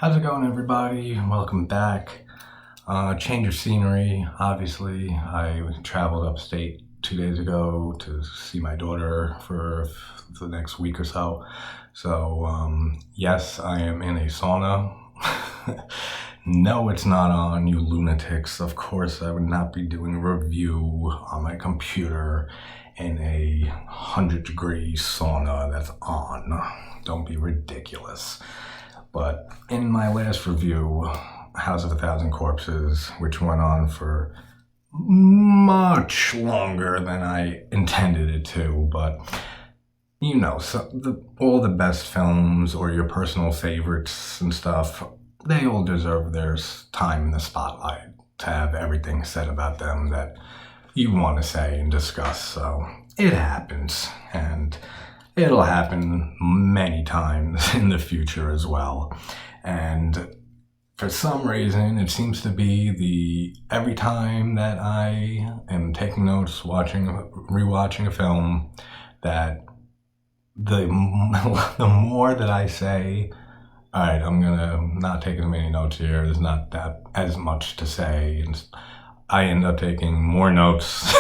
How's it going, everybody? Welcome back. Change of scenery, obviously. I traveled upstate 2 days ago to see my daughter for the next week or so. So, yes, I am in a sauna. No, it's not on, you lunatics. Of course, I would not be doing a review on my computer in a 100-degree sauna that's on. Don't be ridiculous. But in my last review, House of a Thousand Corpses, which went on for much longer than I intended it to, but you know, all the best films or your personal favorites and stuff, they all deserve their time in the spotlight to have everything said about them that you want to say and discuss. So it happens, and it'll happen many times in the future as well. And for some reason, it seems to be every time that I am taking notes, rewatching a film, that the more that I say, all right, I'm gonna not take as many notes here. There's not that as much to say, and I end up taking more notes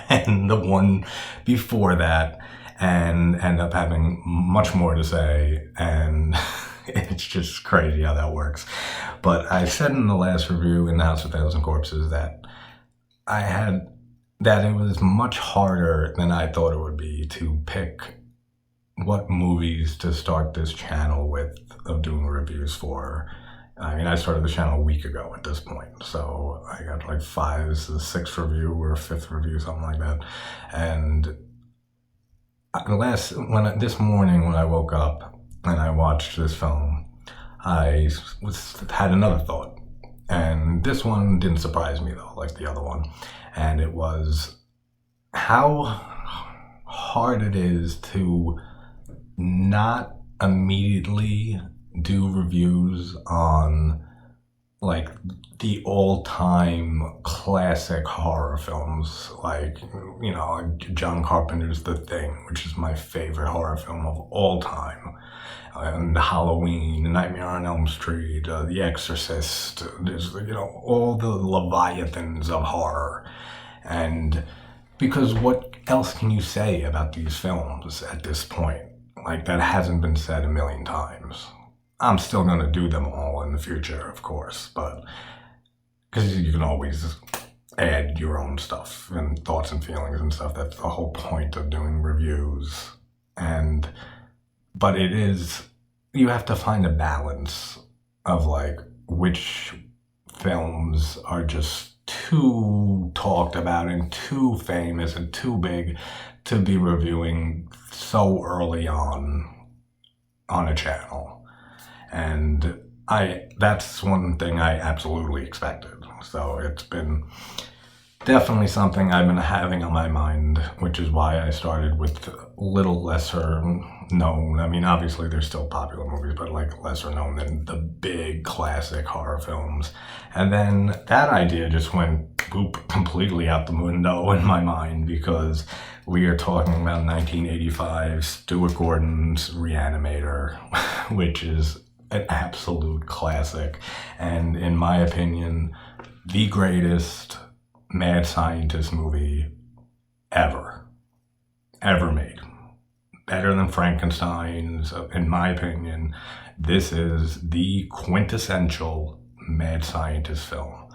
than the one before that, and end up having much more to say, and it's just crazy how that works. But I said in the last review in the House of a Thousand Corpses that it was much harder than I thought it would be to pick what movies to start this channel with of doing reviews for. I mean, I started the channel a week ago at this point, so I got like this is the sixth review or fifth review, something like that. And this morning when I woke up and I watched this film, I had another thought, and this one didn't surprise me though, like the other one, and it was how hard it is to not immediately do reviews on like the all-time classic horror films, like, you know, like John Carpenter's The Thing, which is my favorite horror film of all time, and Halloween, Nightmare on Elm Street, The Exorcist, there's, you know, all the leviathans of horror. And because what else can you say about these films at this point? Like, that hasn't been said a million times. I'm still going to do them all in the future, of course, but because you can always add your own stuff and thoughts and feelings and stuff. That's the whole point of doing reviews. But you have to find a balance of like which films are just too talked about and too famous and too big to be reviewing so early on a channel. And that's one thing I absolutely expected. So it's been definitely something I've been having on my mind, which is why I started with little lesser known. I mean, obviously there's still popular movies, but like lesser known than the big classic horror films. And then that idea just went boop completely out the window in my mind, because we are talking about 1985 Stuart Gordon's Re-Animator, which is an absolute classic, and in my opinion, the greatest mad scientist movie ever made. Better than Frankenstein's, in my opinion. This is the quintessential mad scientist film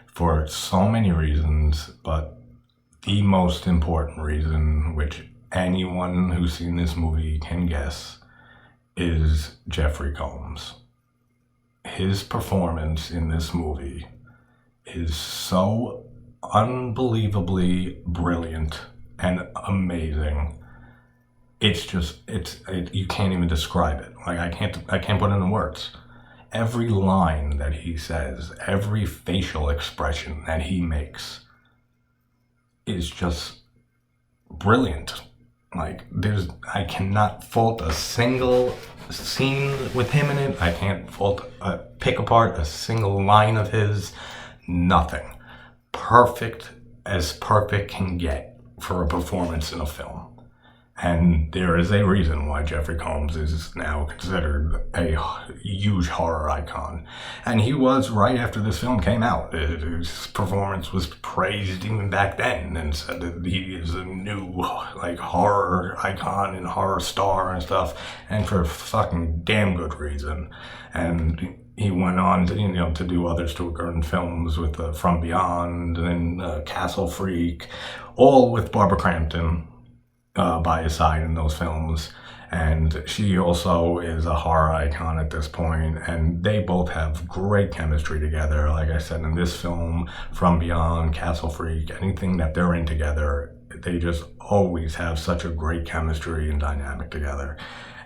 for so many reasons, but the most important reason, which anyone who's seen this movie can guess, is Jeffrey Combs. His performance in this movie is so unbelievably brilliant and amazing. You can't even describe it. Like, I can't put it in words. Every line that he says, every facial expression that he makes is just brilliant. Like, I cannot fault a single scene with him in it. I can't pick apart a single line of his. Nothing. Perfect as perfect can get for a performance in a film. And there is a reason why Jeffrey Combs is now considered a huge horror icon. And he was right after this film came out. His performance was praised even back then, and said that he is a new like horror icon and horror star and stuff, and for fucking damn good reason. And he went on to, to do other Stuart Gordon films with From Beyond and Castle Freak, all with Barbara Crampton by his side in those films. And she also is a horror icon at this point, and they both have great chemistry together. Like I said, in this film, From Beyond, Castle Freak, anything that they're in together, they just always have such a great chemistry and dynamic together.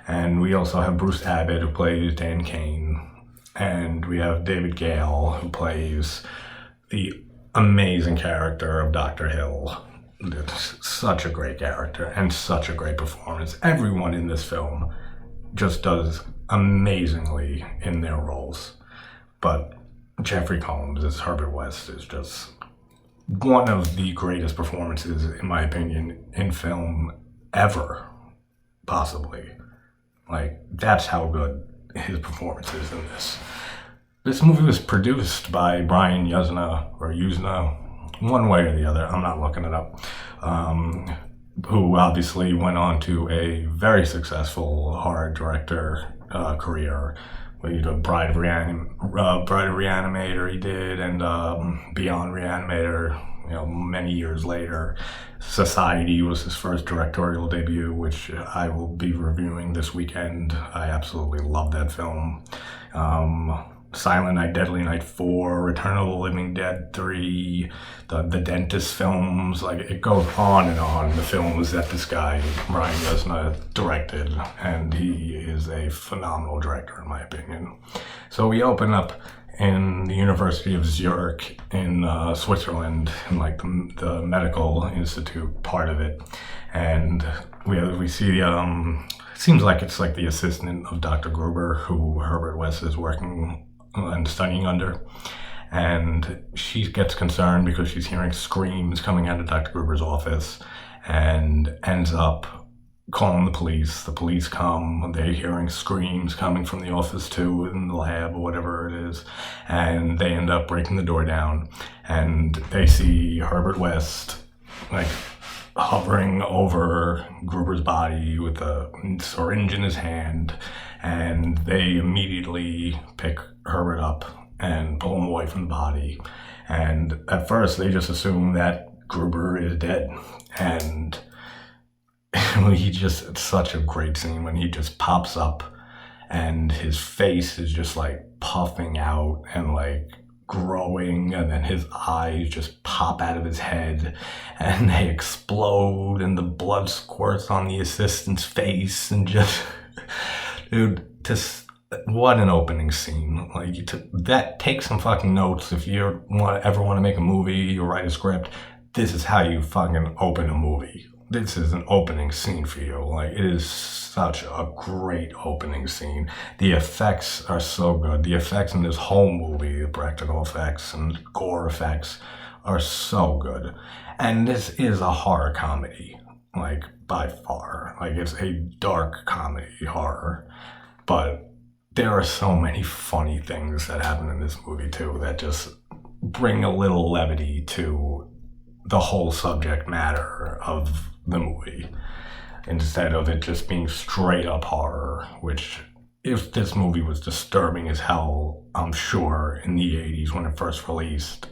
And we also have Bruce Abbott, who plays Dan Kane, and we have David Gale, who plays the amazing character of Dr. Hill. It's such a great character and such a great performance. Everyone in this film just does amazingly in their roles. But Jeffrey Combs as Herbert West is just one of the greatest performances, in my opinion, in film ever, possibly. Like, that's how good his performance is in this. This movie was produced by Brian Yuzna, one way or the other, I'm not looking it up, who obviously went on to a very successful horror director career. He did Bride of Reanimator he did, and Beyond Re-Animator, many years later. Society was his first directorial debut, which I will be reviewing this weekend. I absolutely love that film. Silent Night, Deadly Night 4, Return of the Living Dead 3, the Dentist films, like it goes on and on, the films that this guy, Brian Yuzna, directed, and he is a phenomenal director in my opinion. So we open up in the University of Zurich in Switzerland, in like the medical institute part of it, and we see seems like it's like the assistant of Dr. Gruber, who Herbert West is working and studying under, and she gets concerned because she's hearing screams coming out of Dr. Gruber's office, and ends up calling the police. The police come, they're hearing screams coming from the office too, in the lab or whatever it is, and they end up breaking the door down, and they see Herbert West like hovering over Gruber's body with a syringe in his hand, and they immediately pick Herbert up and pull him away from the body. And at first they just assume that Gruber is dead, and it's such a great scene when he just pops up and his face is just like puffing out and like growing, and then his eyes just pop out of his head and they explode and the blood squirts on the assistant's face, and just what an opening scene. Like, that, take some fucking notes if you ever want to make a movie or write a script. This is how you fucking open a movie. This is an opening scene for you. Like, it is such a great opening scene. The effects are so good. The effects in this whole movie, the practical effects and gore effects, are so good. And this is a horror comedy, like, by far. Like, it's a dark comedy horror. But there are so many funny things that happen in this movie, too, that just bring a little levity to the whole subject matter of the movie, instead of it just being straight up horror, which, if this movie was disturbing as hell, I'm sure, in the 80s when it first released,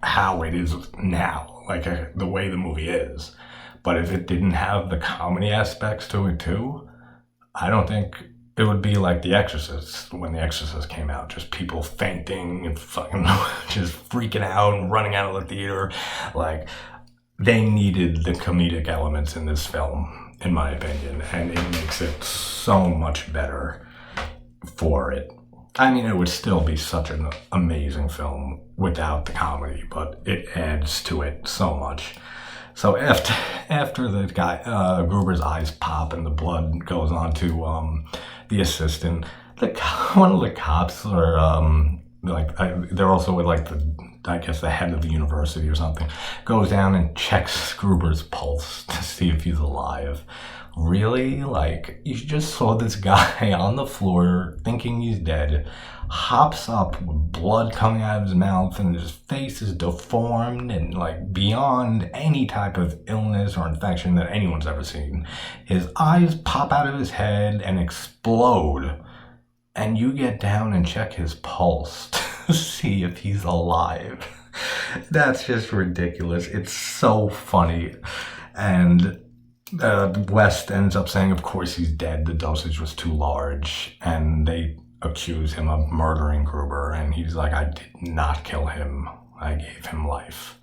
how it is now, like the way the movie is. But if it didn't have the comedy aspects to it too, I don't think it would be like The Exorcist, when The Exorcist came out, just people fainting and fucking just freaking out and running out of the theater. Like, they needed the comedic elements in this film, in my opinion, and it makes it so much better for it. I mean, it would still be such an amazing film without the comedy, but it adds to it so much. So after the guy, Gruber's eyes pop and the blood goes on to the assistant, one of the cops, or they're also with like I guess the head of the university or something, goes down and checks Gruber's pulse to see if he's alive. Really? Like, you just saw this guy on the floor thinking he's dead, hops up with blood coming out of his mouth, and his face is deformed and like beyond any type of illness or infection that anyone's ever seen. His eyes pop out of his head and explode, and you get down and check his pulse to see if he's alive. That's just ridiculous. It's so funny. And West ends up saying, of course he's dead, the dosage was too large, and they accuse him of murdering Gruber, and he's like, I did not kill him, I gave him life.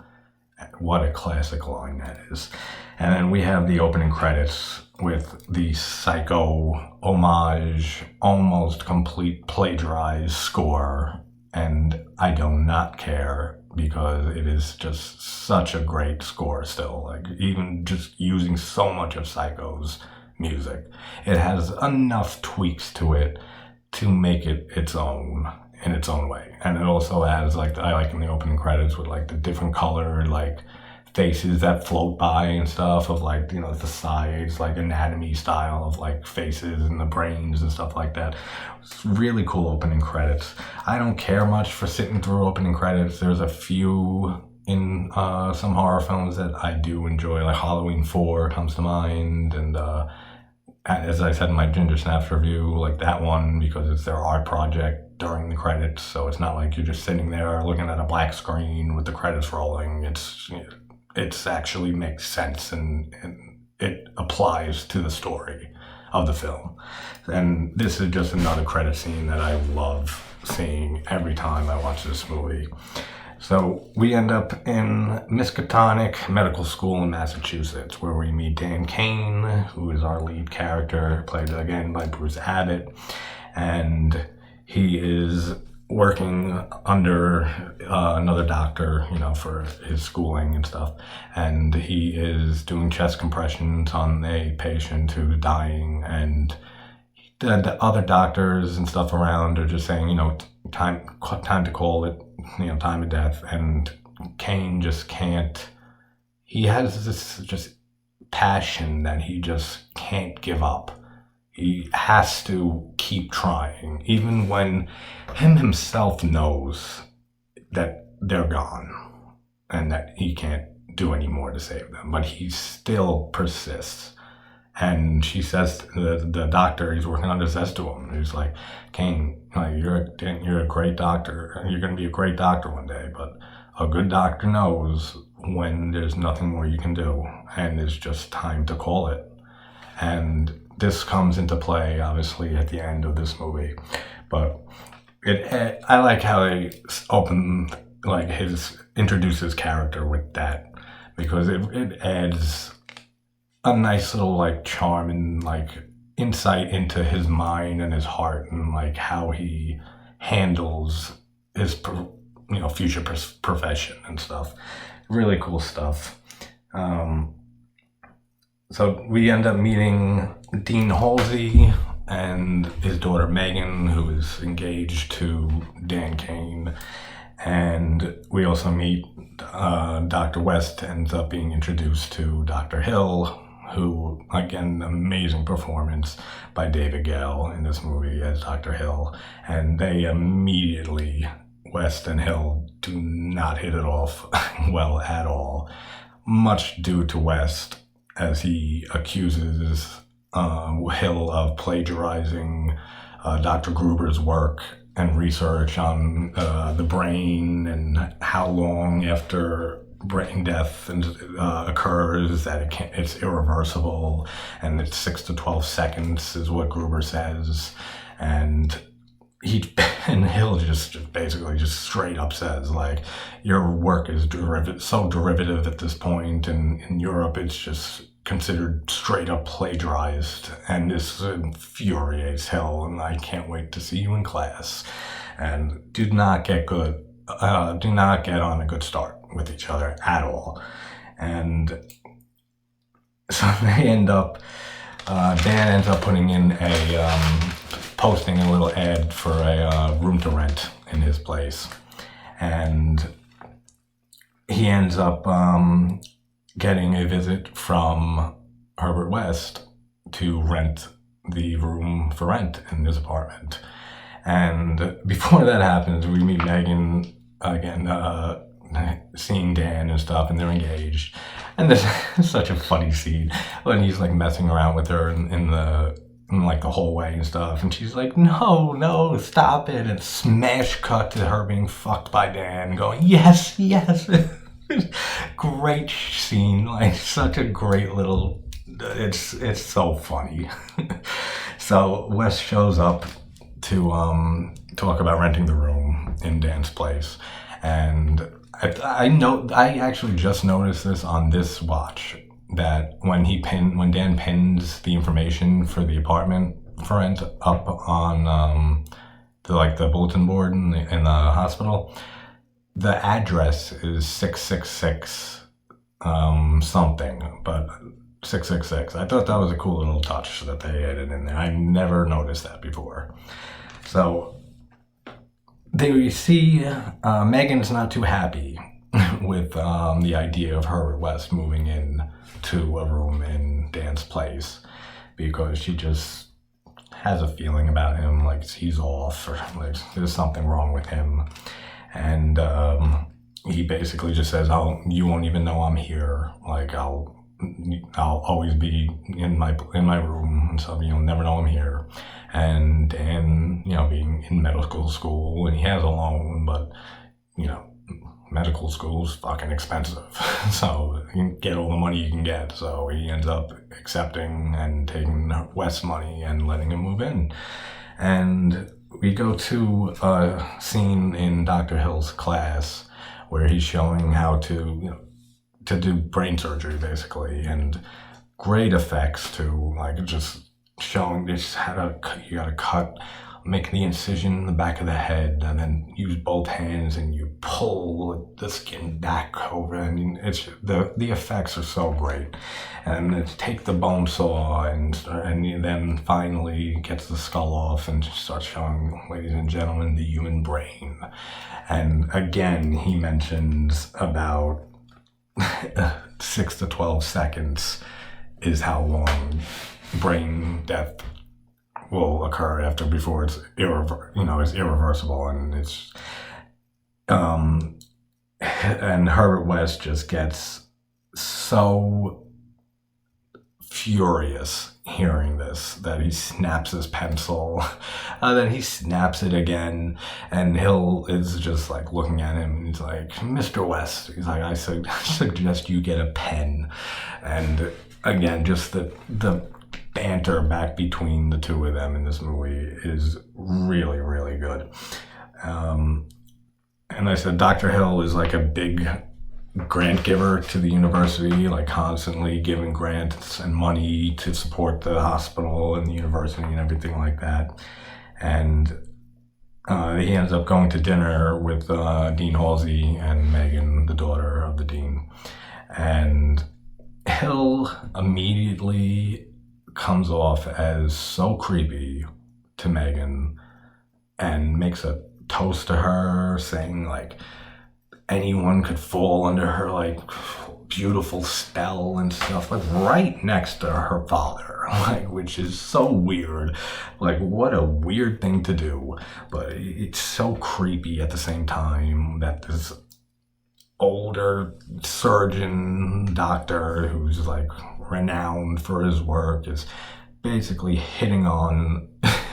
What a classic line that is. And then we have the opening credits with the Psycho homage, almost complete plagiarized score, and I do not care, because it is just such a great score still. Like, even just using so much of Psycho's music, it has enough tweaks to it to make it its own in its own way. And it also has, like, I like in the opening credits with like the different colored like faces that float by and stuff, of like, you know, the sides, like anatomy style of like faces and the brains and stuff like that. It's really cool opening credits. I don't care much for sitting through opening credits. There's a few in some horror films that I do enjoy, like Halloween 4 comes to mind, and as I said in my Ginger Snaps review, like that one, because it's their art project during the credits, so it's not like you're just sitting there looking at a black screen with the credits rolling. It's actually makes sense, and it applies to the story of the film. And this is just another credit scene that I love seeing every time I watch this movie. So we end up in Miskatonic Medical School in Massachusetts, where we meet Dan Kane, who is our lead character, played again by Bruce Abbott. And he is working under another doctor, you know, for his schooling and stuff. And he is doing chest compressions on a patient who's dying. And the other doctors and stuff around are just saying, you know, time to call it, you know, time of death. And Kane just can't, he has this just passion that he just can't give up. He has to keep trying, even when himself knows that they're gone and that he can't do any more to save them, but he still persists. And she says, the doctor he's working under says to him, he's like, Kane, you're a great doctor. You're going to be a great doctor one day, but a good doctor knows when there's nothing more you can do, and it's just time to call it. And this comes into play, obviously, at the end of this movie. But I like how they introduce his character with that, because it adds a nice little like charm and like insight into his mind and his heart, and like how he handles his future profession and stuff. Really cool stuff. So we end up meeting Dean Halsey and his daughter Megan, who is engaged to Dan Kane. And we also meet Dr. West ends up being introduced to Dr. Hill, who, again, amazing performance by David Gale in this movie as Dr. Hill. And they immediately, West and Hill, do not hit it off well at all. Much due to West, as he accuses Hill of plagiarizing Dr. Gruber's work and research on the brain, and how long after brain death occurs that it's irreversible, and it's 6 to 12 seconds is what Gruber says. And Hill just basically just straight up says, like, your work is so derivative at this point, and in Europe it's just considered straight up plagiarized, and this infuriates Hill, and I can't wait to see you in class. And do not get on a good start with each other at all. And so they end up, Dan ends up putting in posting a little ad for a room to rent in his place. And he ends up getting a visit from Herbert West to rent the room for rent in his apartment. And before that happens, we meet Megan again, seeing Dan and stuff, and they're engaged. And there's such a funny scene when he's like messing around with her in like the hallway and stuff, and she's like, no, stop it, and smash cut to her being fucked by Dan, going, yes. Great scene, like such a great little, it's so funny. So Wes shows up to talk about renting the room in Dan's place, and I actually just noticed this on this watch, that when Dan pins the information for the apartment for rent up on the bulletin board in the hospital, the address is 666 something, but 666. I thought that was a cool little touch that they added in there. I never noticed that before. So there you see, Megan's not too happy with the idea of Herbert West moving in to a room in Dan's place, because she just has a feeling about him, like he's off, or like there's something wrong with him. And he basically just says, "Oh, you won't even know I'm here. Like I'll always be in my room, and so you'll never know I'm here." And being in medical school, and he has a loan, but medical school's fucking expensive, so you can get all the money you can get. So he ends up accepting and taking West's money and letting him move in. And we go to a scene in Dr. Hill's class where he's showing how to do brain surgery, basically, and great effects too, like just showing just how you gotta cut, make the incision in the back of the head, and then use both hands and you pull the skin back over, and it's the effects are so great. And it's take the bone saw and then finally gets the skull off and starts showing, ladies and gentlemen, the human brain. And again, he mentions about 6 to 12 seconds is how long brain death will occur before it's irreversible, and it's and Herbert West just gets so furious hearing this that he snaps his pencil, and then he snaps it again, and Hill is just like looking at him, and he's like, "Mr. West," he's like, I suggest you get a pen." And again, just the banter back between the two of them in this movie is really, really good. And I said Dr. Hill is like a big grant giver to the university, like constantly giving grants and money to support the hospital and the university and everything like that. And he ends up going to dinner with Dean Halsey and Megan, the daughter of the dean. And Hill immediately comes off as so creepy to Megan and makes a toast to her, saying like anyone could fall under her like beautiful spell and stuff, like right next to her father, like, which is so weird. Like, what a weird thing to do, but it's so creepy at the same time that this older surgeon doctor who's like renowned for his work is basically hitting on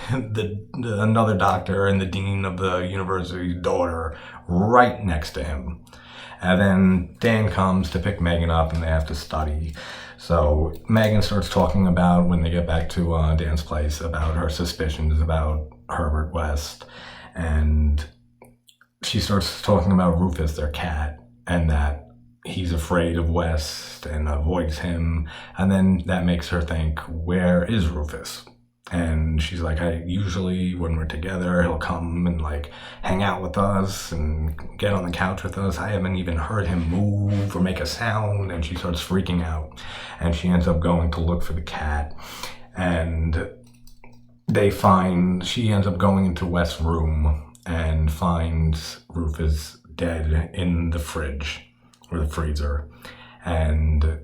another doctor and the dean of the university's daughter right next to him. And then Dan comes to pick Megan up, and they have to study. So Megan starts talking about, when they get back to Dan's place, about her suspicions about Herbert West, and she starts talking about Rufus, their cat, and that he's afraid of West and avoids him. And then that makes her think, where is Rufus? And she's like, I usually, when we're together, he'll come and like hang out with us and get on the couch with us. I haven't even heard him move or make a sound. And she starts freaking out, and she ends up going to look for the cat. And she ends up going into West's room and finds Rufus dead in the fridge or the freezer. And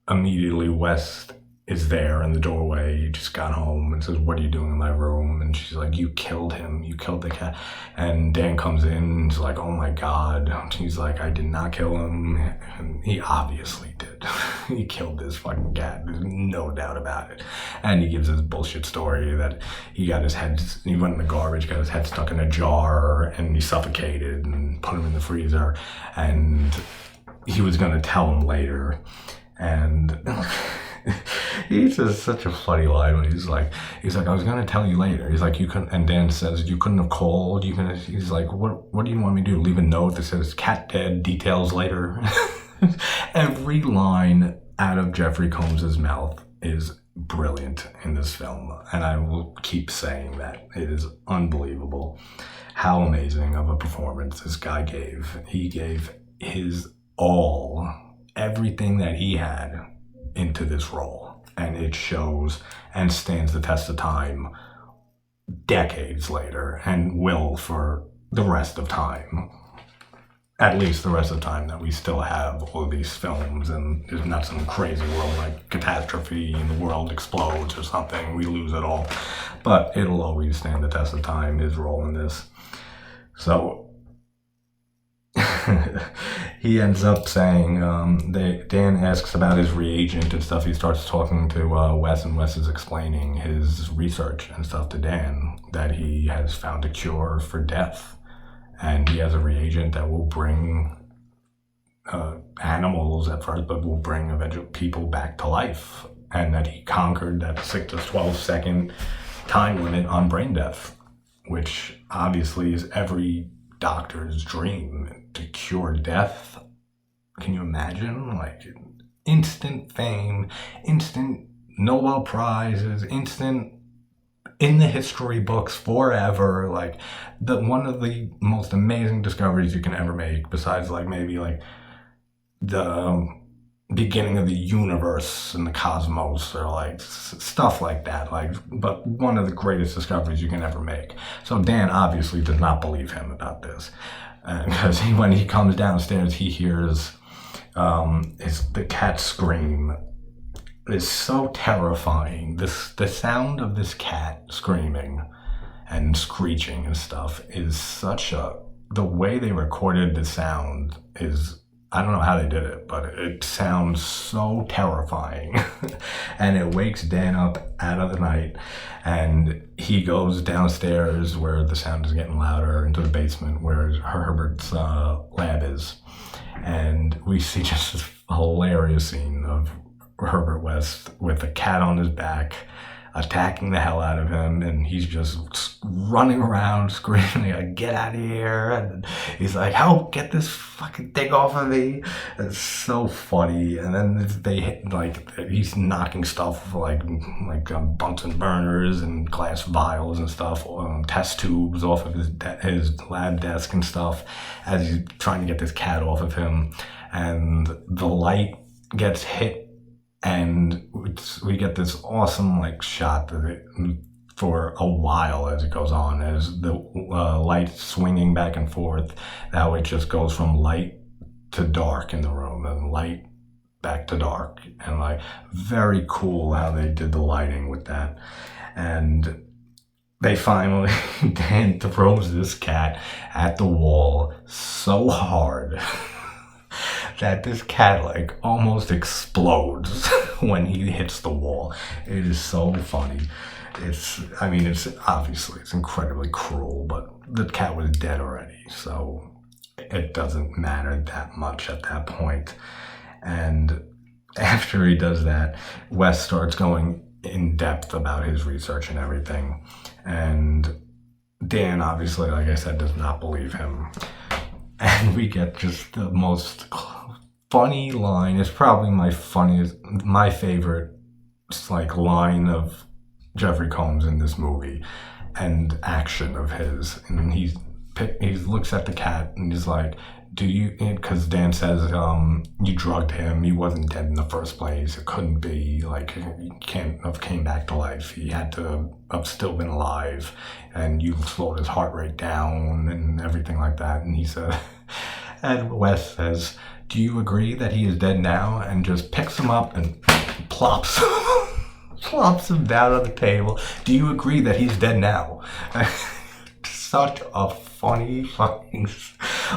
immediately West is there in the doorway. He just got home and says, "What are you doing in my room?" And she's like, "You killed him. You killed the cat." And Dan comes in and he's like, "Oh my God." And she's like, "I did not kill him." And he obviously did. He killed this fucking cat. There's no doubt about it. And he gives this bullshit story that he went in the garbage, got his head stuck in a jar, and he suffocated and put him in the freezer. And he was going to tell him later. And he says such a funny line when he's like, "I was gonna tell you later." He's like, "You couldn't," and Dan says, "You couldn't have called. He's like, "What do you want me to do? Leave a note that says cat dead, details later?" Every line out of Jeffrey Combs's mouth is brilliant in this film, and I will keep saying that. It is unbelievable how amazing of a performance this guy gave. He gave his all, everything that he had, into this role, and it shows and stands the test of time decades later, and will for the rest of time, at least the rest of the time that we still have all of these films, and there's not some crazy world like catastrophe and the world explodes or something, we lose it all, but it'll always stand the test of time, his role in this. So he ends up saying, Dan asks about his reagent and stuff. He starts talking to Wes, and Wes is explaining his research and stuff to Dan, that he has found a cure for death, and he has a reagent that will bring animals at first, but will bring eventually people back to life, and that he conquered that 6 to 12 second time limit on brain death, which obviously is every doctor's dream, to cure death. Can you imagine? Like, instant fame, instant Nobel Prizes, instant in the history books forever. Like, one of the most amazing discoveries you can ever make, besides like maybe like the beginning of the universe and the cosmos, or like stuff like that, like, but one of the greatest discoveries you can ever make. So Dan obviously does not believe him about this, because when he comes downstairs, he hears the cat scream. Is so terrifying. The sound of this cat screaming and screeching and stuff is the way they recorded the sound is, I don't know how they did it, but it sounds so terrifying. And it wakes Dan up out of the night, and he goes downstairs where the sound is getting louder, into the basement where Herbert's lab is. And we see just this hilarious scene of Herbert West with a cat on his back, attacking the hell out of him, and he's just running around screaming, like, "Get out of here!" And he's like, "Help! Get this fucking thing off of me!" It's so funny. And then he's knocking stuff like Bunsen burners and glass vials and stuff, test tubes off of his lab desk and stuff, as he's trying to get this cat off of him. And the light gets hit, and we get this awesome like shot of it for a while as it goes on, as the light swinging back and forth, how it just goes from light to dark in the room, and light back to dark, and like, very cool how they did the lighting with that. And they finally, Dan throws this cat at the wall so hard that this cat like almost explodes when he hits the wall. It is so funny. It's obviously it's incredibly cruel, but the cat was dead already, so it doesn't matter that much at that point. And after he does that, Wes starts going in depth about his research and everything, and Dan obviously, like I said, does not believe him. And we get just the most funny line. It's probably my favorite like line of Jeffrey Combs in this movie, and action of his. And he looks at the cat and he's like, do you, because Dan says, you drugged him, he wasn't dead in the first place, it couldn't be, like, he can't have came back to life, he had to have still been alive, and you slowed his heart rate down and everything like that. And he said, and Wes says, do you agree that he is dead now? And just picks him up and plops plops him down on the table. Do you agree that he's dead now? Such a funny fucking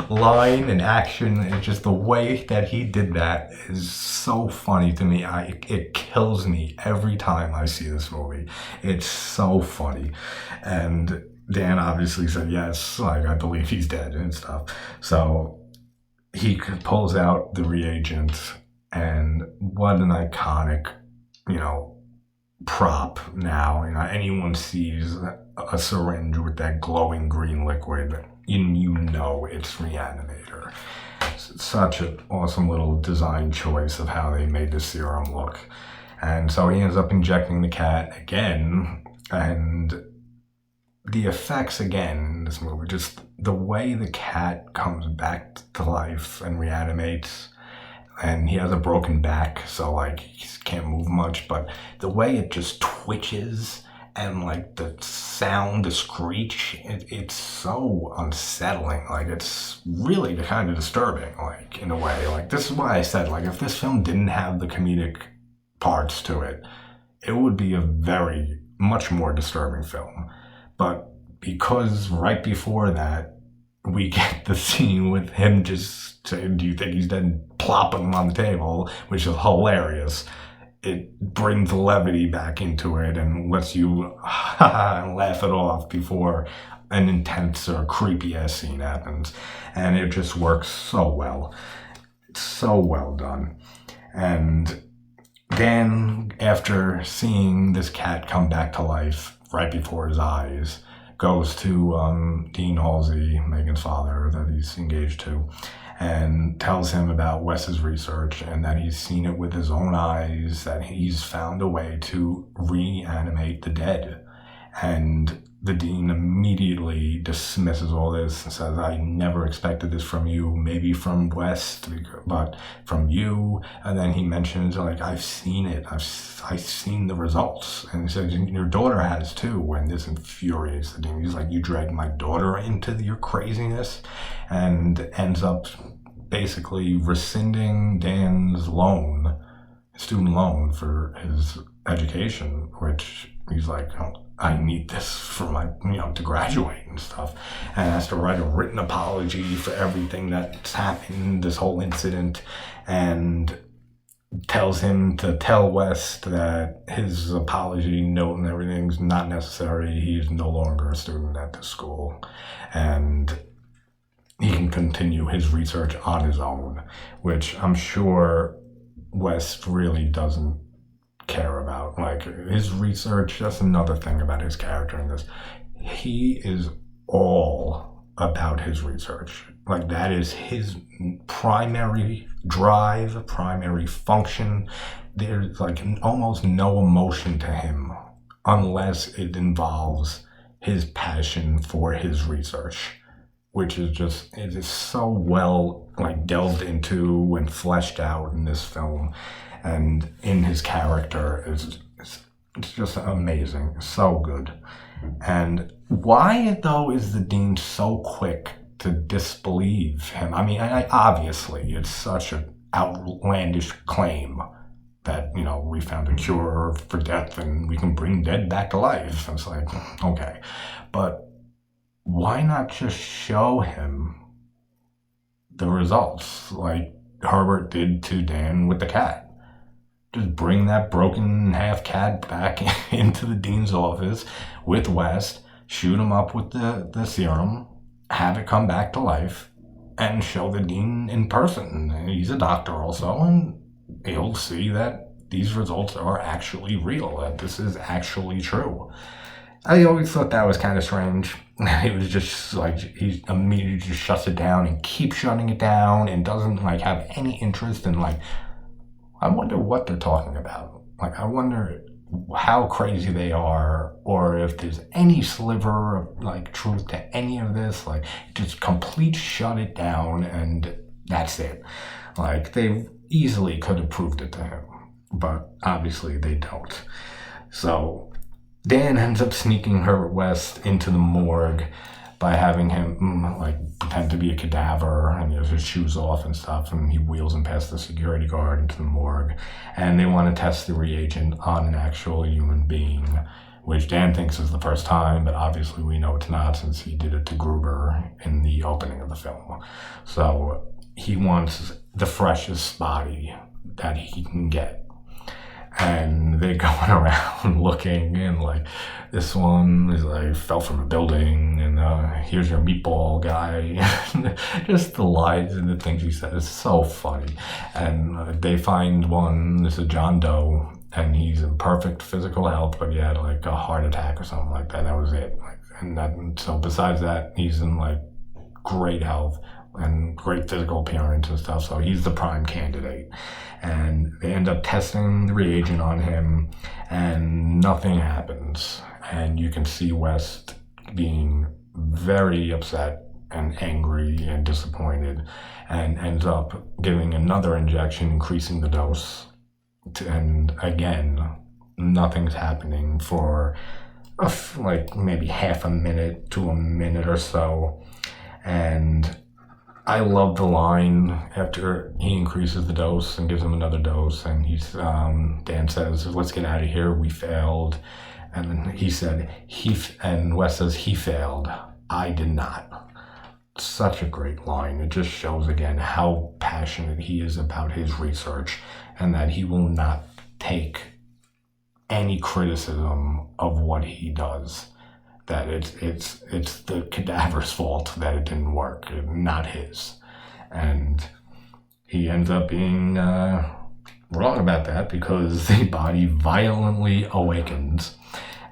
line and action. It's just the way that he did that is so funny to me. It kills me every time I see this movie. It's so funny. And Dan obviously said yes, like, I believe he's dead and stuff. So he pulls out the reagent, and what an iconic, prop now. Anyone sees a syringe with that glowing green liquid, you know it's Re-Animator. It's such an awesome little design choice of how they made the serum look. And so he ends up injecting the cat again, and the effects again in this movie, just the way the cat comes back to life and reanimates. And he has a broken back, so like he can't move much, but the way it just twitches and like the sound, the screech, it's so unsettling. Like, it's really kind of disturbing, like, in a way. Like, this is why I said, like, if this film didn't have the comedic parts to it, it would be a very much more disturbing film. But because right before that, we get the scene with him just saying, do you think he's dead, plopping him on the table, which is hilarious. It brings levity back into it and lets you laugh it off before an intense or creepy ass scene happens. And it just works so well. It's so well done. And then, after seeing this cat come back to life right before his eyes, goes to Dean Halsey, Megan's father that he's engaged to, and tells him about Wes's research and that he's seen it with his own eyes, that he's found a way to reanimate the dead. And the dean immediately dismisses all this and says, I never expected this from you, maybe from Wes, but from you. And then he mentions, like, I've seen it. I've seen the results. And he says, your daughter has too, and this infuriates the dean. He's like, you dragged my daughter into your craziness, and ends up basically rescinding Dan's loan, student loan for his education, which he's like, oh, I need this for my, to graduate and stuff, and has to write a written apology for everything that's happened, this whole incident, and tells him to tell Wes that his apology note and everything's not necessary. He's no longer a student at the school, and he can continue his research on his own, which I'm sure Wes really doesn't care about. Like, his research, that's another thing about his character in this. He is all about his research. Like, that is his primary drive, primary function. There's like almost no emotion to him unless it involves his passion for his research, which is just, it is so well like delved into and fleshed out in this film. And in his character, it's just amazing, so good. And why, though, is the dean so quick to disbelieve him? I mean, obviously, it's such an outlandish claim that, we found a cure for death and we can bring dead back to life. It's like, okay. But why not just show him the results like Herbert did to Dan with the cat? Just bring that broken half cat back into the dean's office with West, shoot him up with the serum, have it come back to life, and show the dean in person. He's a doctor also, and he'll see that these results are actually real, that this is actually true. I always thought that was kind of strange. It was just like he immediately just shuts it down and keeps shutting it down and doesn't like have any interest in like, I wonder what they're talking about. Like, I wonder how crazy they are, or if there's any sliver of like truth to any of this, like just complete shut it down and that's it. Like they easily could have proved it to him, but obviously they don't. So Dan ends up sneaking Herbert West into the morgue by having him like pretend to be a cadaver, and he has his shoes off and stuff, and he wheels him past the security guard into the morgue, and they want to test the reagent on an actual human being, which Dan thinks is the first time, but obviously we know it's not since he did it to Gruber in the opening of the film. So he wants the freshest body that he can get. And they're going around looking, and like this one is like fell from a building, and here's your meatball guy. Just the lines and the things he said is so funny. And they find one, this is John Doe, and he's in perfect physical health, but he had like a heart attack or something like that. That was it. So besides that, he's in like great health and great physical appearance and stuff, so he's the prime candidate. And they end up testing the reagent on him, and nothing happens. And you can see West being very upset and angry and disappointed, and ends up giving another injection, increasing the dose. And again, nothing's happening for like maybe half a minute to a minute or so. And I love the line after he increases the dose and gives him another dose, and Dan says, "Let's get out of here. We failed." And then he said, and Wes says, "He failed. I did not." Such a great line. It just shows again how passionate he is about his research, and that he will not take any criticism of what he does. That it's the cadaver's fault that it didn't work, not his. And he ends up being wrong about that, because the body violently awakens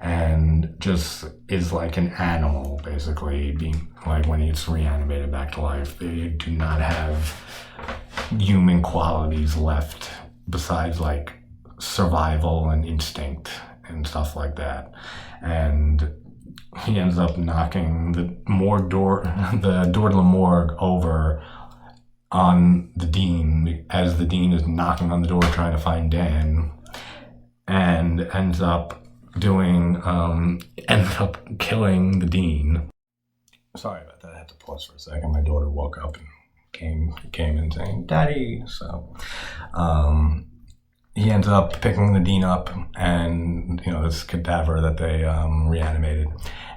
and just is like an animal, basically, being like when it's reanimated back to life. They do not have human qualities left besides like survival and instinct and stuff like that. And he ends up knocking the door to the morgue over on the dean, as the dean is knocking on the door trying to find Dan, and ends up killing the dean. Sorry about that. I had to pause for a second. My daughter woke up and came in saying, "Daddy." So he ends up picking the dean up, and this cadaver that they reanimated,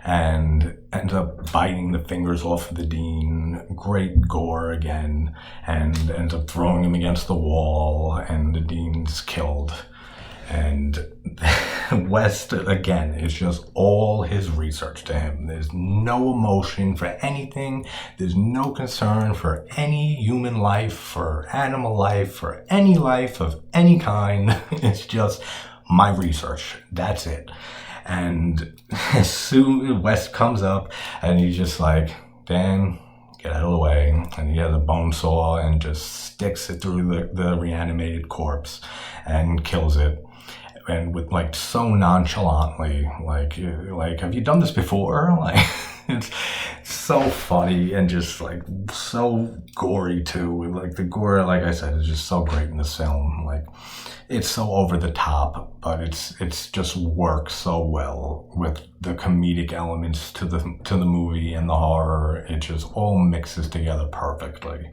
and ends up biting the fingers off of the dean. Great gore again, and ends up throwing him against the wall, and the dean's killed. And West, again, is just all his research to him. There's no emotion for anything. There's no concern for any human life, for animal life, for any life of any kind. It's just my research. That's it. And as soon as West comes up, and he's just like, "Dan, get out of the way." And he has a bone saw and just sticks it through the reanimated corpse and kills it. And with like so nonchalantly, like, have you done this before? Like, it's so funny and just like so gory too. Like the gore, like I said, is just so great in this film. Like, it's so over the top, but it's just works so well with the comedic elements to the movie and the horror. It just all mixes together perfectly.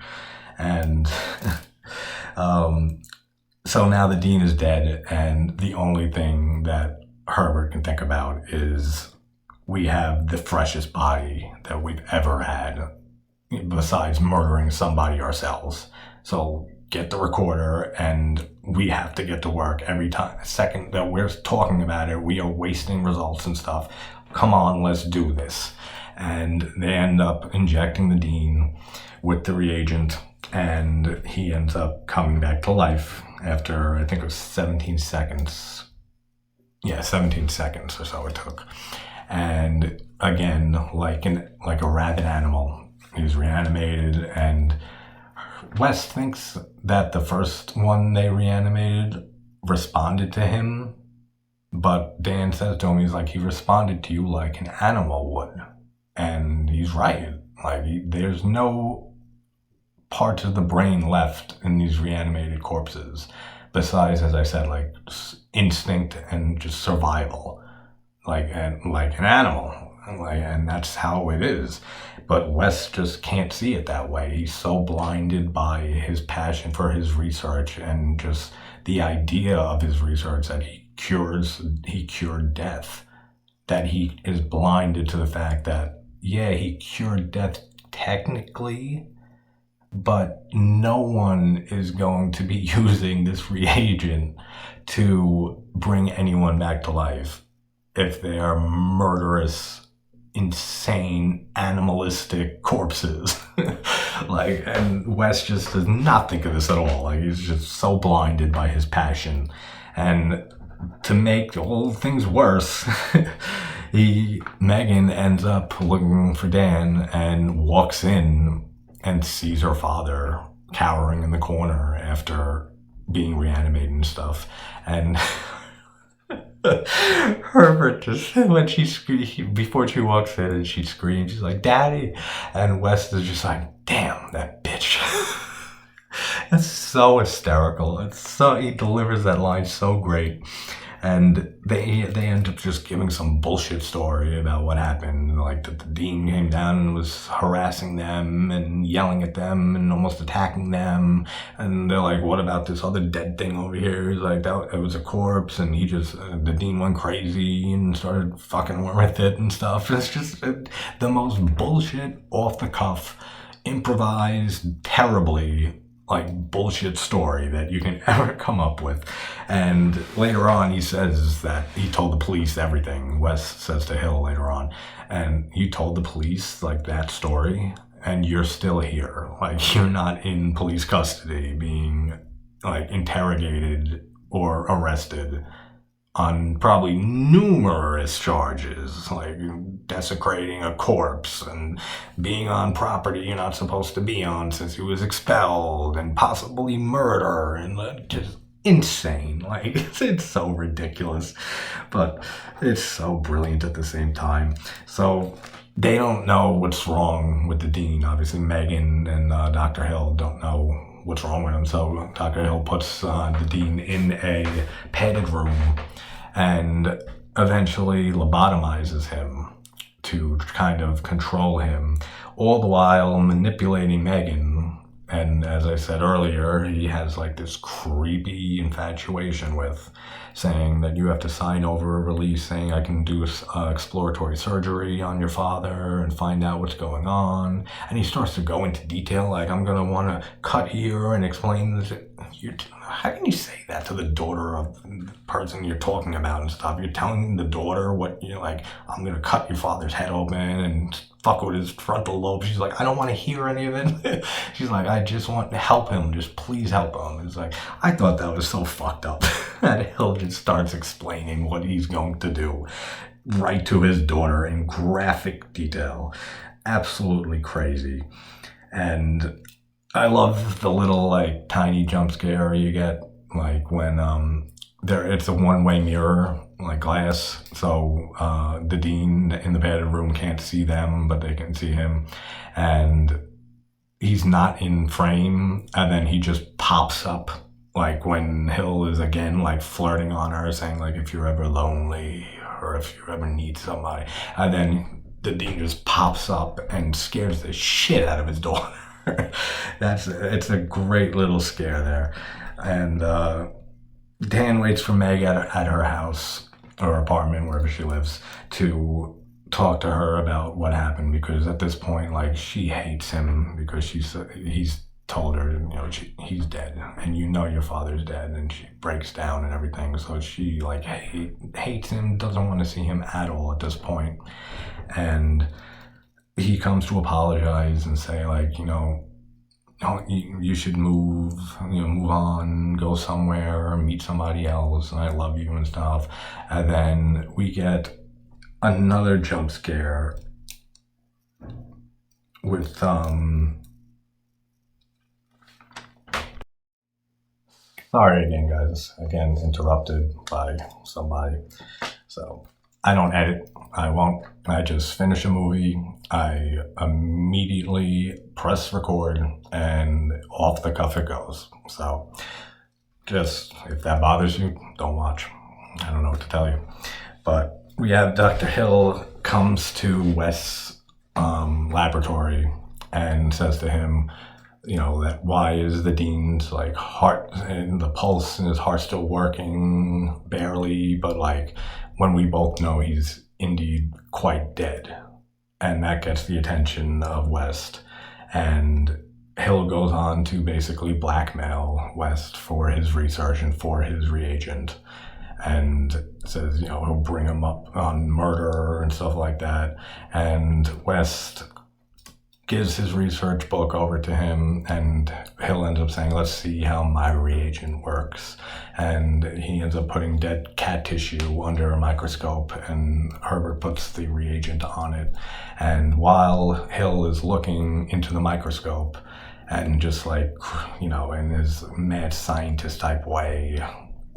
And so now the dean is dead, and the only thing that Herbert can think about is, we have the freshest body that we've ever had, besides murdering somebody ourselves. So get the recorder, and we have to get to work. Every second that we're talking about it, we are wasting results and stuff. Come on, let's do this. And they end up injecting the dean with the reagent, and he ends up coming back to life after, I think it was 17 seconds. Yeah, 17 seconds or so it took. And again, like a rabid animal, he's reanimated. And West thinks that the first one they reanimated responded to him, But Dan says to him, he's like, he responded to you like an animal would. And he's right. Like, there's no parts of the brain left in these reanimated corpses besides, as I said, like instinct and just survival, like an animal, and that's how it is. But Wes just can't see it that way. He's so blinded by his passion for his research and just the idea of his research that he cured death, that he is blinded to the fact that, yeah, he cured death technically, but no one is going to be using this reagent to bring anyone back to life if they are murderous, insane, animalistic corpses. And Wes just does not think of this at all. Like, he's just so blinded by his passion. And to make all things worse, Megan ends up looking for Dan and walks in and sees her father cowering in the corner after being reanimated and stuff. And Herbert just, when before she walks in and she screams, she's like, "Daddy!" And Wes is just like, "Damn, that bitch." It's so hysterical. He delivers that line so great. And they end up just giving some bullshit story about what happened, like that the dean came down and was harassing them and yelling at them and almost attacking them. And they're like, "What about this other dead thing over here?" He's like, "That it was a corpse," and the dean went crazy and started fucking with it and stuff. It's just the most bullshit, off the cuff, improvised, terribly like bullshit story that you can ever come up with. And later on, he says that he told the police everything. Wes says to Hill later on, and you told the police like that story, and you're still here. Like, you're not in police custody being like interrogated or arrested on probably numerous charges, like desecrating a corpse and being on property you're not supposed to be on since he was expelled, and possibly murder, and just insane. Like, it's so ridiculous, but it's so brilliant at the same time. So they don't know what's wrong with the dean. Obviously, Megan and Dr. Hill don't know what's wrong with him. So Dr. Hill puts the dean in a padded room and eventually lobotomizes him to kind of control him, all the while manipulating Megan. And as I said earlier, he has like this creepy infatuation with, saying that you have to sign over a release saying I can do exploratory surgery on your father and find out what's going on. And he starts to go into detail, like, "I'm going to want to cut here and explain this." How can you say that to the daughter of the person you're talking about and stuff? You're telling the daughter what you're like, "I'm going to cut your father's head open and fuck with his frontal lobe." She's like, "I don't want to hear any of it." She's like, "I just want to help him. Just please help him." It's like, I thought that was so fucked up. That Hill just starts explaining what he's going to do right to his daughter in graphic detail. Absolutely crazy. And I love the little like tiny jump scare you get, like when it's a one-way mirror, like glass, so the dean in the padded room can't see them, but they can see him, and he's not in frame, and then he just pops up, like when Hill is again like flirting on her, saying like, "If you're ever lonely or if you ever need somebody," and then the dean just pops up and scares the shit out of his daughter. It's a great little scare there. And Dan waits for Meg at her house or apartment, wherever she lives, to talk to her about what happened, because at this point, like, she hates him because he's told her, he's dead, and your father's dead, and she breaks down and everything. So she like hates him, doesn't want to see him at all at this point. And he comes to apologize and say, like, you should move on, go somewhere, meet somebody else, and I love you and stuff. And then we get another jump scare with Sorry again, guys. Again, interrupted by somebody. So I don't edit. I won't. I just finish a movie. I immediately press record and off the cuff it goes. So just if that bothers you, don't watch. I don't know what to tell you. But we have Dr. Hill comes to Wes' laboratory and says to him, that why is the dean's like heart and the pulse in his heart still working barely, but like when we both know he's indeed quite dead. And that gets the attention of West. And Hill goes on to basically blackmail West for his research and for his reagent. And says, he'll bring him up on murder and stuff like that. And West gives his research book over to him, and Hill ends up saying, let's see how my reagent works. And he ends up putting dead cat tissue under a microscope, and Herbert puts the reagent on it. And while Hill is looking into the microscope and just like, in his mad scientist type way,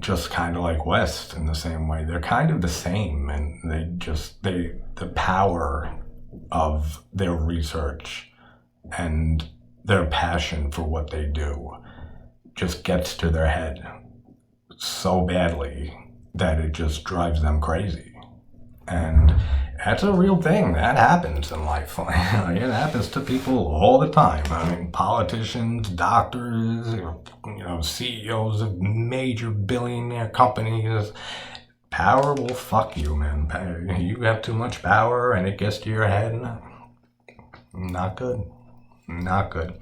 just kind of like West in the same way, they're kind of the same, and the power of their research and their passion for what they do just gets to their head so badly that it just drives them crazy. And that's a real thing. That happens in life. It happens to people all the time. I mean, politicians, doctors, CEOs of major billionaire companies. Power will fuck you, man. You have too much power and it gets to your head. Not good. Not good.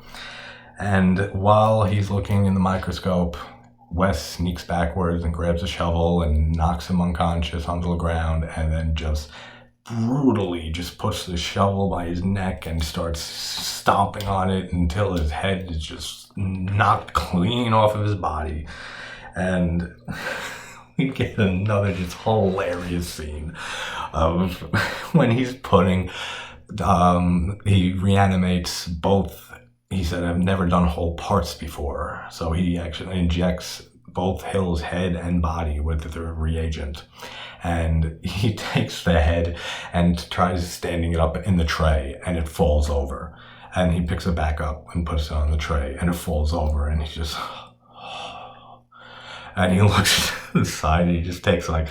And while he's looking in the microscope, Wes sneaks backwards and grabs a shovel and knocks him unconscious onto the ground, and then just brutally just puts the shovel by his neck and starts stomping on it until his head is just knocked clean off of his body. And we get another just hilarious scene of when he's putting, he reanimates both. He said, I've never done whole parts before. So he actually injects both Hill's head and body with the reagent. And he takes the head and tries standing it up in the tray, and it falls over. And he picks it back up and puts it on the tray, and it falls over, and he just... And he looks to the side, and he just takes like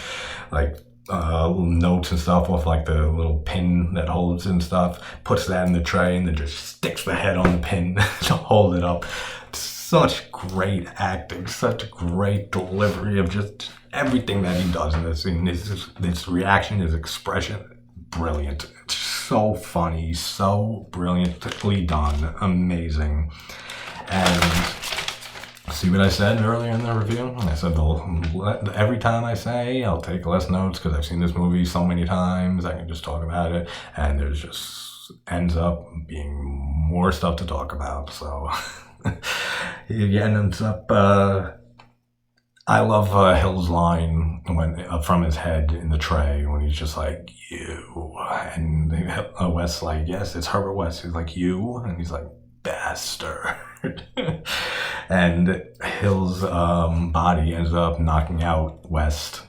notes and stuff off like the little pin that holds and stuff, puts that in the tray, and then just sticks the head on the pin to hold it up. Such great acting, such great delivery of just everything that he does in this scene. His reaction, his expression, brilliant. It's so funny, so brilliantly done, amazing. And see what I said earlier in the review? I said every time I say I'll take less notes because I've seen this movie so many times, I can just talk about it, and there's just ends up being more stuff to talk about. So he ends up, I love Hill's line when from his head in the tray when he's just like, you, and Wes like, yes, it's Herbert West. He's like, you, and he's like, bastard. And Hill's body ends up knocking out West,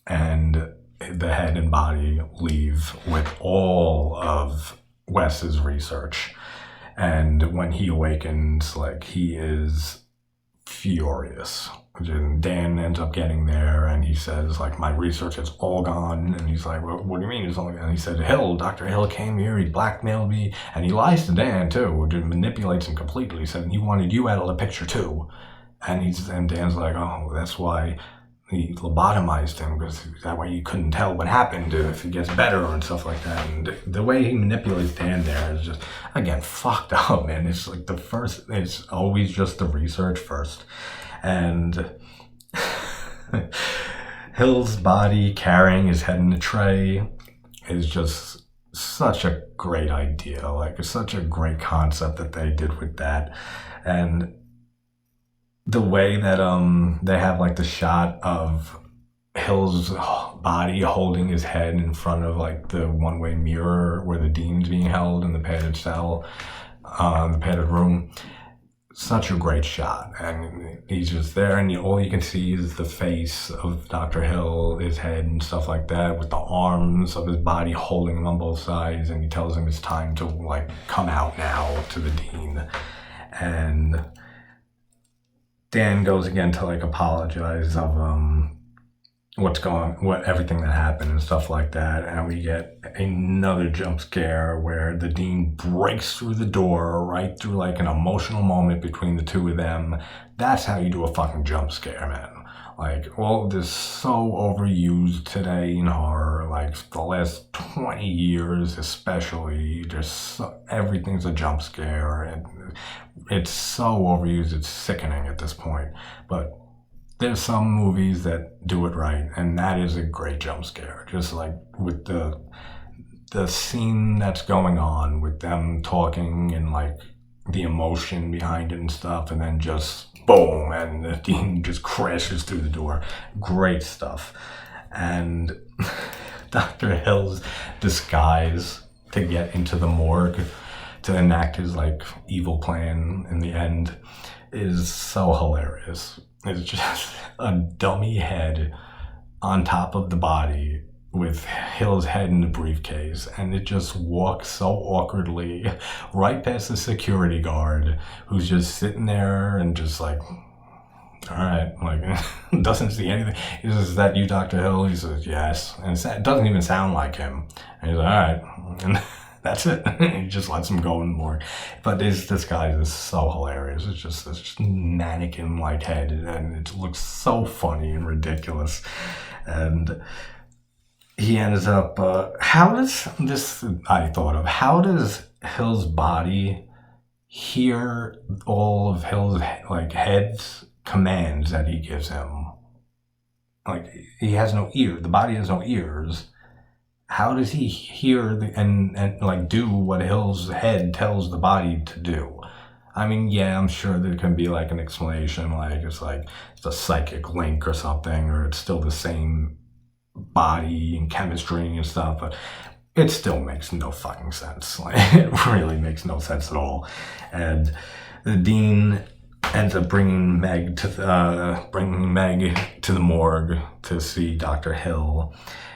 and the head and body leave with all of Wes's research. And when he awakens, like, he is furious. And Dan ends up getting there, and he says, like, my research is all gone. And he's like, well, what do you mean it's all gone? And he said, Dr. Hill came here, he blackmailed me, and he lies to Dan, too, which manipulates him completely. He said he wanted you out of the picture, too. And Dan's like, oh, that's why he lobotomized him, because that way you couldn't tell what happened if he gets better and stuff like that. And the way he manipulates Dan there is just, again, fucked up, man. It's like it's always just the research first. And Hill's body carrying his head in a tray is just such a great idea. Like, it's such a great concept that they did with that. And the way that they have like the shot of Hill's body holding his head in front of like the one-way mirror where the dean's being held in the padded cell, the padded room. such a great shot, and he's just there, and all you can see is the face of Dr. Hill, his head and stuff like that, with the arms of his body holding him on both sides, and he tells him it's time to like come out now to the dean. And Dan goes again to like apologize of everything that happened and stuff like that, and we get another jump scare where the dean breaks through the door right through like an emotional moment between the two of them. That's how you do a fucking jump scare, man. Like, well, this is so overused today in horror, like the last 20 years especially, everything's a jump scare, and it's so overused, it's sickening at this point. But there's some movies that do it right, and that is a great jump scare. Just like with the scene that's going on with them talking and like the emotion behind it and stuff, and then just boom, and the dean just crashes through the door. Great stuff. And Dr. Hill's disguise to get into the morgue to enact his like evil plan in the end is so hilarious. It's just a dummy head on top of the body with Hill's head in the briefcase, and it just walks so awkwardly right past the security guard who's just sitting there and just like, all right, like doesn't see anything. He says, "Is that you, Dr. Hill?" He says, "Yes." And it doesn't even sound like him. And he's like, all right. And that's it. He just lets him go in more. But this guy is so hilarious. It's just this mannequin-like head, and it looks so funny and ridiculous. And he ends up, how does Hill's body hear all of Hill's like head's commands that he gives him? Like, he has no ear. The body has no ears. How does he hear and like do what Hill's head tells the body to do? I mean, yeah, I'm sure there can be like an explanation, like it's a psychic link or something, or it's still the same body and chemistry and stuff, but it still makes no fucking sense. Like, it really makes no sense at all. And the dean ends up bringing Meg to the morgue to see Dr. Hill.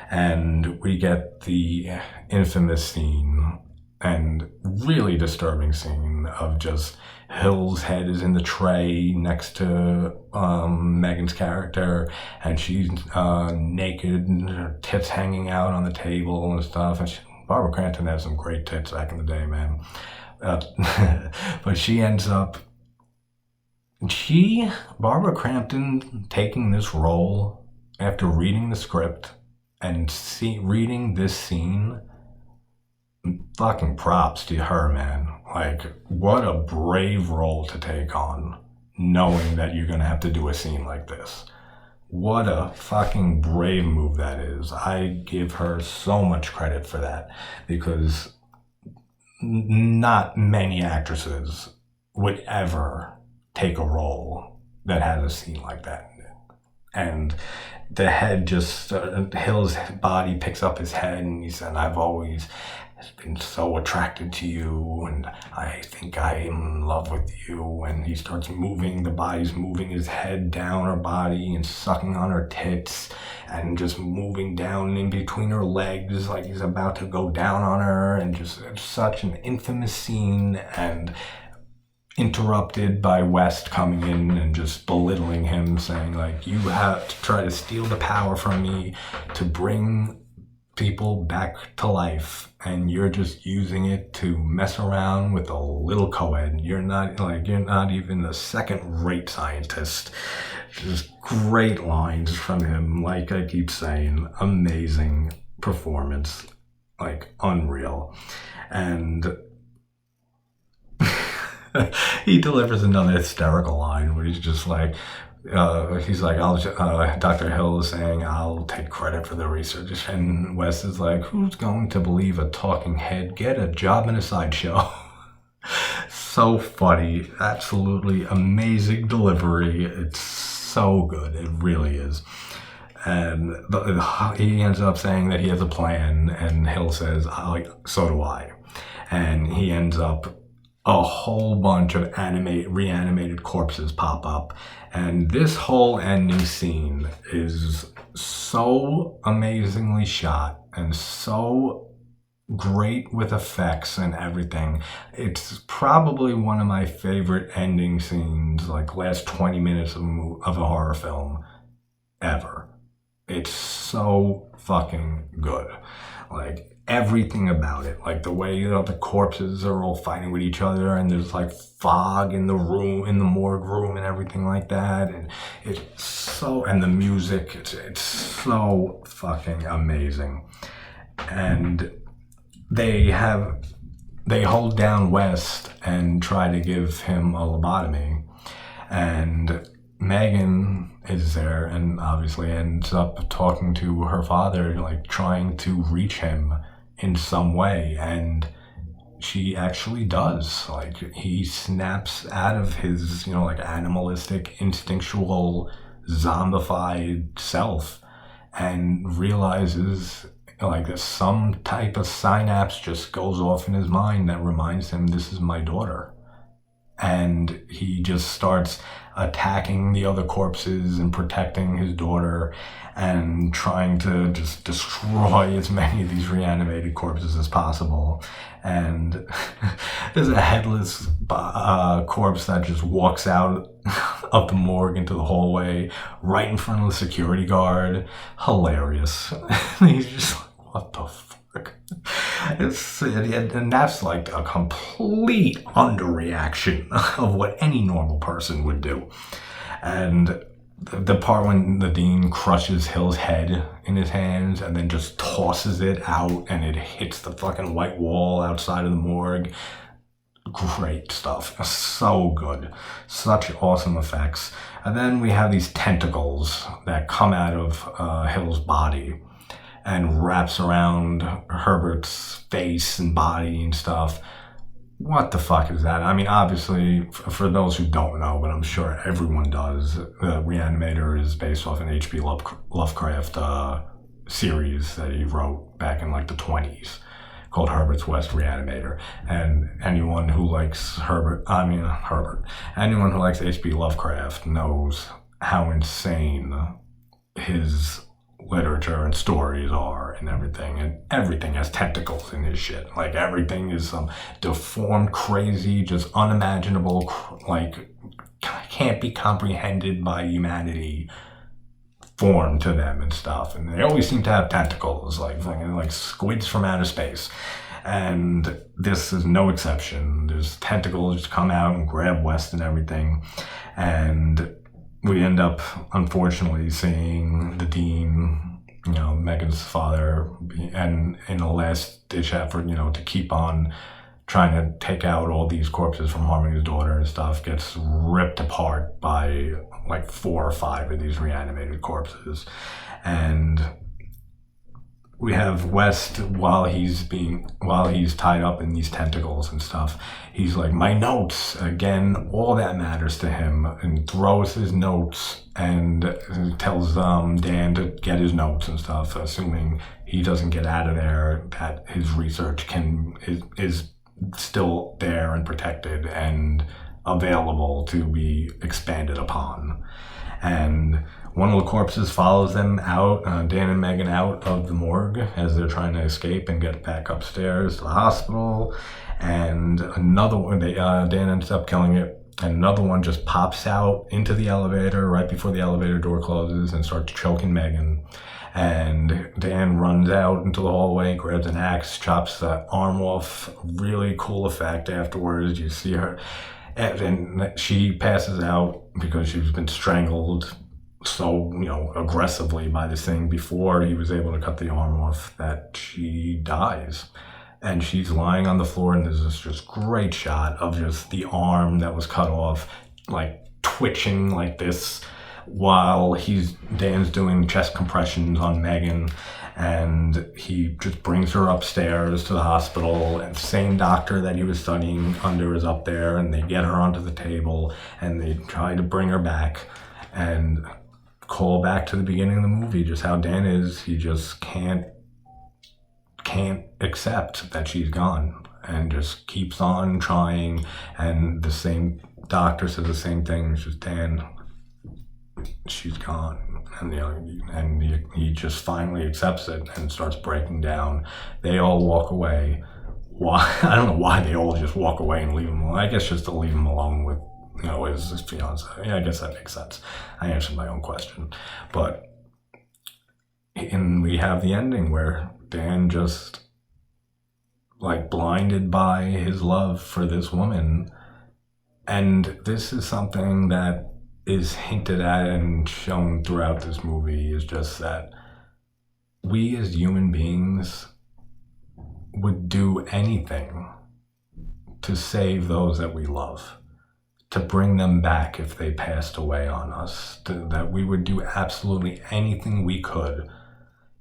And we get the infamous scene and really disturbing scene of just Hill's head is in the tray next to Megan's character, and she's naked and her tits hanging out on the table and stuff. And Barbara Crampton had some great tits back in the day, man. But she ends up, Barbara Crampton taking this role after reading the script and reading this scene, fucking props to her, man. Like, what a brave role to take on, knowing that you're gonna have to do a scene like this. What a fucking brave move that is. I give her so much credit for that, because not many actresses would ever take a role that has a scene like that. And the head just, Hill's body picks up his head, and he said, "I've always been so attracted to you, and I think I'm in love with you." And he starts moving, the body's moving his head down her body and sucking on her tits and just moving down in between her legs like he's about to go down on her. And just, it's such an infamous scene, and interrupted by West coming in and just belittling him, saying like, "You have to try to steal the power from me to bring people back to life, and you're just using it to mess around with a little co-ed. You're not even a second-rate scientist." Just great lines from him. Like I keep saying, amazing performance, like unreal. And he delivers another hysterical line where he's just like, Dr. Hill is saying, "I'll take credit for the research." And Wes is like, "Who's going to believe a talking head? Get a job in a sideshow." So funny. Absolutely amazing delivery. It's so good. It really is. And he ends up saying that he has a plan, and Hill says, "So do I." And he ends up a whole bunch of reanimated corpses pop up. And this whole ending scene is so amazingly shot and so great with effects and everything. It's probably one of my favorite ending scenes, like last 20 minutes of a horror film ever. It's so fucking good. Like, everything about it, like the way, the corpses are all fighting with each other, and there's like fog in the room, in the morgue room, and everything like that, and it's so, and the music, it's so fucking amazing. And they hold down West and try to give him a lobotomy, and Megan is there and obviously ends up talking to her father, like trying to reach him in some way, and she actually does. Like, he snaps out of his, like animalistic, instinctual, zombified self and realizes like some type of synapse just goes off in his mind that reminds him, this is my daughter. And he just starts attacking the other corpses and protecting his daughter and trying to just destroy as many of these reanimated corpses as possible. And there's a headless corpse that just walks out of the morgue into the hallway right in front of the security guard. Hilarious. He's just like, what the fuck? And that's like a complete underreaction of what any normal person would do. And the part when the dean crushes Hill's head in his hands and then just tosses it out and it hits the fucking white wall outside of the morgue. Great stuff. So good. Such awesome effects. And then we have these tentacles that come out of Hill's body and wraps around Herbert's face and body and stuff. What the fuck is that? I mean, obviously, for those who don't know, but I'm sure everyone does, Re-Animator is based off an H.P. Lovecraft series that he wrote back in like the 20s called Herbert's West Re-Animator. And anyone who likes anyone who likes H.P. Lovecraft knows how insane his literature and stories are and everything has tentacles in his shit. Like, everything is some deformed, crazy, just unimaginable, like can't be comprehended by humanity form to them and stuff. And they always seem to have tentacles, like squids from outer space. And this is no exception. There's tentacles just come out and grab West and everything. And we end up, unfortunately, seeing the dean, Megan's father, and in a last-ditch effort, to keep on trying to take out all these corpses from harming his daughter and stuff, gets ripped apart by like 4 or 5 of these reanimated corpses. And we have West, while he's tied up in these tentacles and stuff, he's like, my notes, again, all that matters to him, and throws his notes and tells Dan to get his notes and stuff, assuming he doesn't get out of there, that his research is still there and protected and available to be expanded upon. And one of the corpses follows them out, Dan and Megan, out of the morgue as they're trying to escape and get back upstairs to the hospital. And another one, Dan ends up killing it. And another one just pops out into the elevator right before the elevator door closes and starts choking Megan. And Dan runs out into the hallway, grabs an axe, chops the arm off. Really cool effect afterwards. You see her, and she passes out because she's been strangled so aggressively by this thing before he was able to cut the arm off, that she dies. And she's lying on the floor, and there's this just great shot of just the arm that was cut off, like twitching like this, while Dan's doing chest compressions on Megan, and he just brings her upstairs to the hospital, and the same doctor that he was studying under is up there, and they get her onto the table and they try to bring her back, and call back to the beginning of the movie, just how Dan is. He just can't accept that she's gone. and just keeps on trying. And the same doctor says the same thing. It's just, Dan, she's gone. And he just finally accepts it and starts breaking down. They all walk away. Why? I don't know why they all just walk away and leave him alone. I guess just to leave him alone with, his fiance. Yeah, I guess that makes sense. I answered my own question. And we have the ending where Dan just, like, blinded by his love for this woman. And this is something that is hinted at and shown throughout this movie, is just that we as human beings would do anything to save those that we love, to bring them back if they passed away on us, that we would do absolutely anything we could.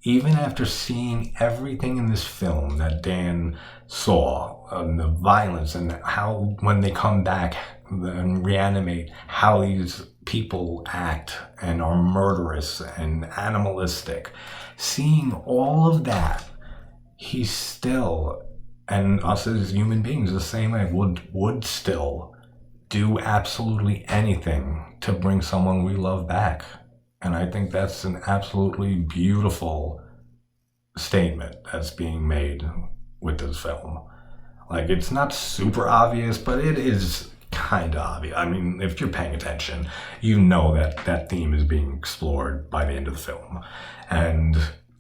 Even after seeing everything in this film that Dan saw, the violence and how when they come back and reanimate, how these people act and are murderous and animalistic, seeing all of that, he still, and us as human beings the same way, would still do absolutely anything to bring someone we love back. And I think that's an absolutely beautiful statement that's being made with this film. Like, it's not super obvious, but it is kind of obvious. I mean, if you're paying attention, you know that theme is being explored by the end of the film. And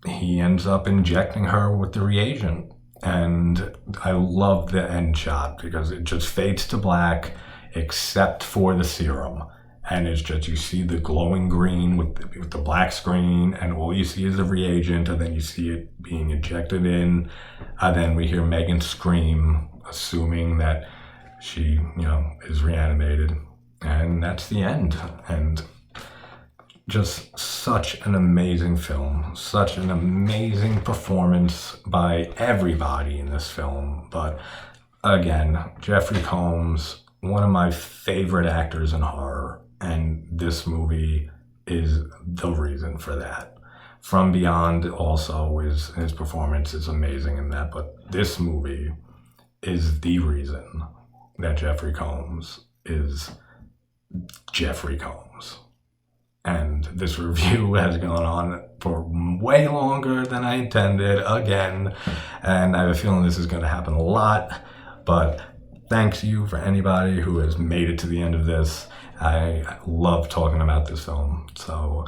he ends up injecting her with the reagent. And I love the end shot because it just fades to black except for the serum. And it's just, you see the glowing green with the black screen, and all you see is the reagent, and then you see it being injected in. And then we hear Megan scream, assuming that she, is reanimated. And that's the end. And just such an amazing film, such an amazing performance by everybody in this film. But again, Jeffrey Combs, one of my favorite actors in horror. And this movie is the reason for that. From Beyond also, his performance is amazing in that, but this movie is the reason that Jeffrey Combs is Jeffrey Combs. And this review has gone on for way longer than I intended, again, and I have a feeling this is going to happen a lot, but thanks you for anybody who has made it to the end of this. I love talking about this film, so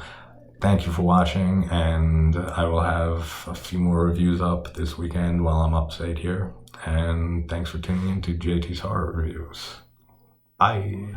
thank you for watching, and I will have a few more reviews up this weekend while I'm upstate here, and thanks for tuning in to JT's Horror Reviews. Bye!